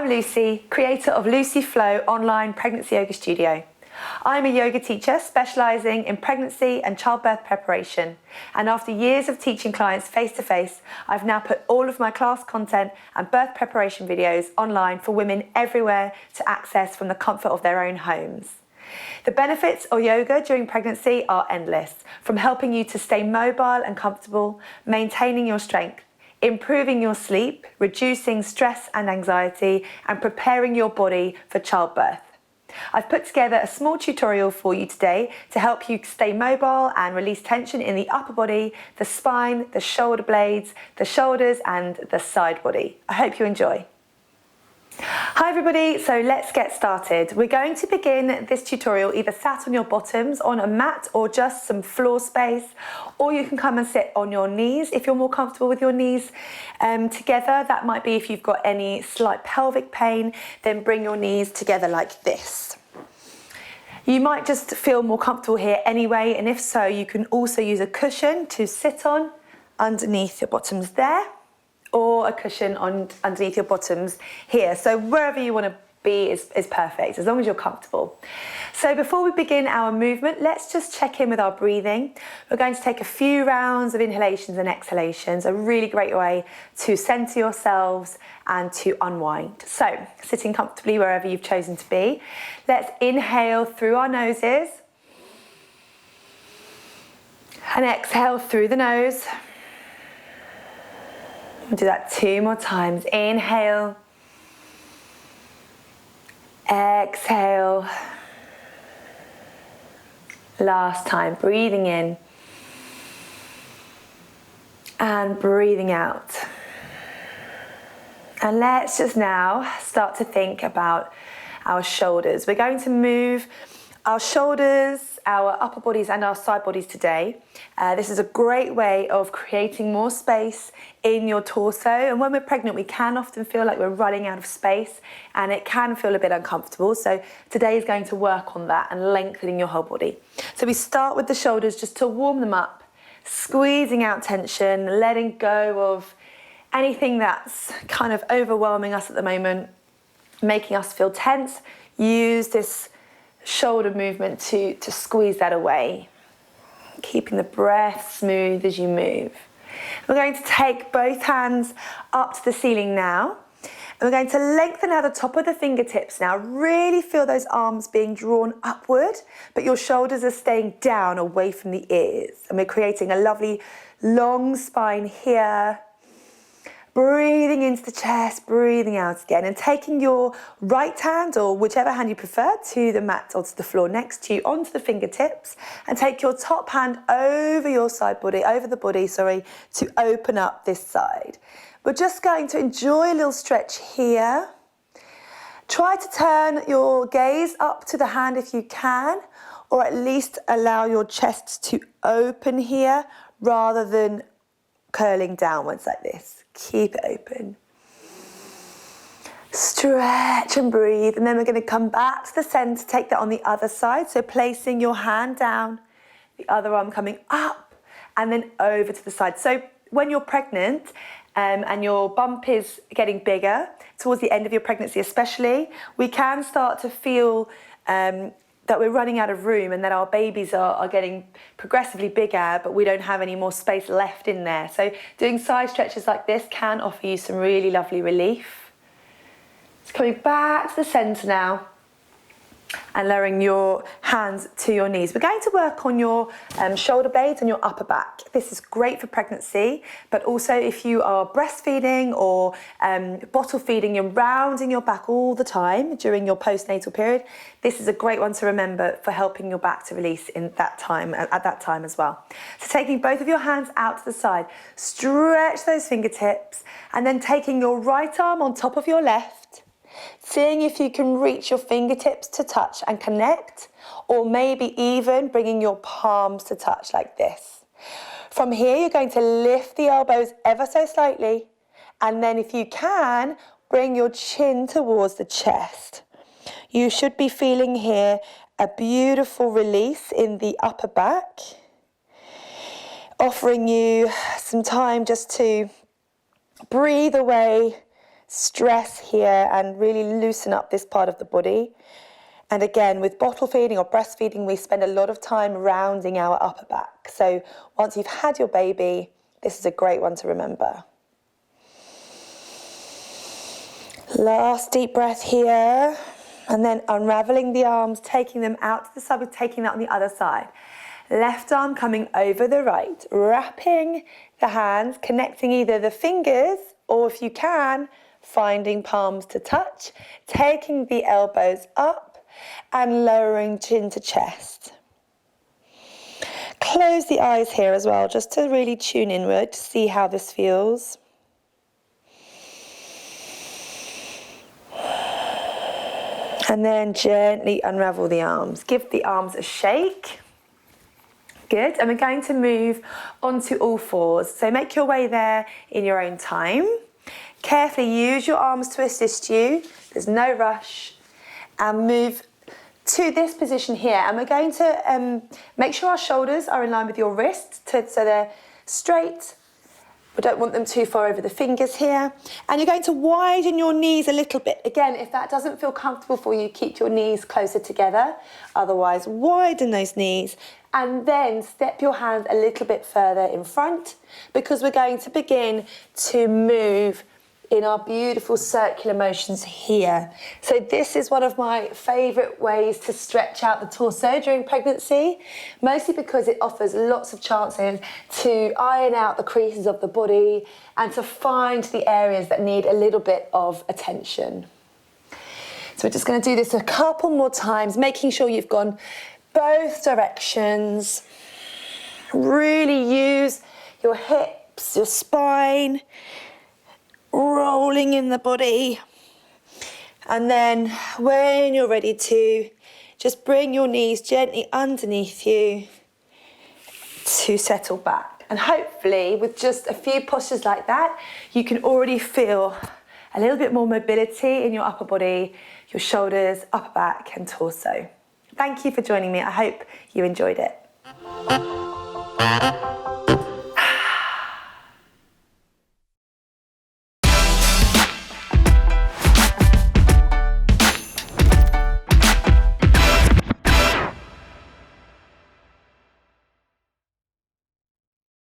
I'm Lucy, creator of Lucy Flow online pregnancy yoga studio. I'm a yoga teacher specialising in pregnancy and childbirth preparation, and after years of teaching clients face-to-face, I've now put all of my class content and birth preparation videos online for women everywhere to access from the comfort of their own homes. The benefits of yoga during pregnancy are endless, from helping you to stay mobile and comfortable, maintaining your strength, improving your sleep, reducing stress and anxiety, and preparing your body for childbirth. I've put together a small tutorial for you today to help you stay mobile and release tension in the upper body, the spine, the shoulder blades, the shoulders, and the side body. I hope you enjoy. Hi everybody, so let's get started. We're going to begin this tutorial either sat on your bottoms on a mat or just some floor space, or you can come and sit on your knees if you're more comfortable with your knees together. That might be if you've got any slight pelvic pain, then bring your knees together like this. You might just feel more comfortable here anyway, and if so, you can also use a cushion to sit on underneath your bottoms there, or a cushion underneath your bottoms here. So wherever you want to be is perfect, as long as you're comfortable. So before we begin our movement, let's just check in with our breathing. We're going to take a few rounds of inhalations and exhalations, a really great way to center yourselves and to unwind. So sitting comfortably wherever you've chosen to be. Let's inhale through our noses and exhale through the nose. We'll do that 2 more times. Inhale, exhale. Last time, breathing in and breathing out. And let's just now start to think about our shoulders. We're going to move our shoulders, our upper bodies and our side bodies today. This is a great way of creating more space in your torso. And when we're pregnant, we can often feel like we're running out of space and it can feel a bit uncomfortable. So today is going to work on that and lengthening your whole body. So we start with the shoulders just to warm them up, squeezing out tension, letting go of anything that's kind of overwhelming us at the moment, making us feel tense. Use this shoulder movement to squeeze that away, keeping the breath smooth as you move. We're going to take both hands up to the ceiling now, and we're going to lengthen out the top of the fingertips now. Really feel those arms being drawn upward, but your shoulders are staying down away from the ears, and we're creating a lovely long spine here. Breathing into the chest, breathing out again, and taking your right hand, or whichever hand you prefer, to the mat or to the floor next to you, onto the fingertips, and take your top hand over your side body, over the body, to open up this side. We're just going to enjoy a little stretch here. Try to turn your gaze up to the hand if you can, or at least allow your chest to open here rather than curling downwards like this. Keep it open. Stretch and breathe, and then we're going to come back to the center, take that on the other side. So placing your hand down, the other arm coming up, and then over to the side. So when you're pregnant and your bump is getting bigger, towards the end of your pregnancy especially, we can start to feel that we're running out of room and that our babies are getting progressively bigger, but we don't have any more space left in there. So doing side stretches like this can offer you some really lovely relief. It's coming back to the center now and lowering your hands to your knees. We're going to work on your shoulder blades and your upper back. This is great for pregnancy, but also if you are breastfeeding or bottle feeding, you're rounding your back all the time during your postnatal period. This is a great one to remember for helping your back to release at that time as well. So taking both of your hands out to the side, stretch those fingertips, and then taking your right arm on top of your left, seeing if you can reach your fingertips to touch and connect, or maybe even bringing your palms to touch like this. From here, you're going to lift the elbows ever so slightly, and then if you can, bring your chin towards the chest. You should be feeling here a beautiful release in the upper back, offering you some time just to breathe away stress here and really loosen up this part of the body. And again, with bottle feeding or breastfeeding, we spend a lot of time rounding our upper back. So once you've had your baby, this is a great one to remember. Last deep breath here. And then unraveling the arms, taking them out to the side, with taking that on the other side. Left arm coming over the right, wrapping the hands, connecting either the fingers or, if you can, finding palms to touch, taking the elbows up and lowering chin to chest. Close the eyes here as well, just to really tune inward to see how this feels. And then gently unravel the arms. Give the arms a shake. Good. And we're going to move onto all fours. So make your way there in your own time. Carefully use your arms to assist you. There's no rush. And move to this position here. And we're going to make sure our shoulders are in line with your wrists so they're straight. We don't want them too far over the fingers here. And you're going to widen your knees a little bit. Again, if that doesn't feel comfortable for you, keep your knees closer together. Otherwise, widen those knees. And then step your hands a little bit further in front, because we're going to begin to move in our beautiful circular motions here. So this is one of my favourite ways to stretch out the torso during pregnancy, mostly because it offers lots of chances to iron out the creases of the body and to find the areas that need a little bit of attention. So we're just going to do this a couple more times, making sure you've gone both directions. Really use your hips, your spine, rolling in the body. And then when you're ready to, just bring your knees gently underneath you to settle back. And hopefully with just a few postures like that, you can already feel a little bit more mobility in your upper body, your shoulders, upper back and torso. Thank you for joining me. I hope you enjoyed it.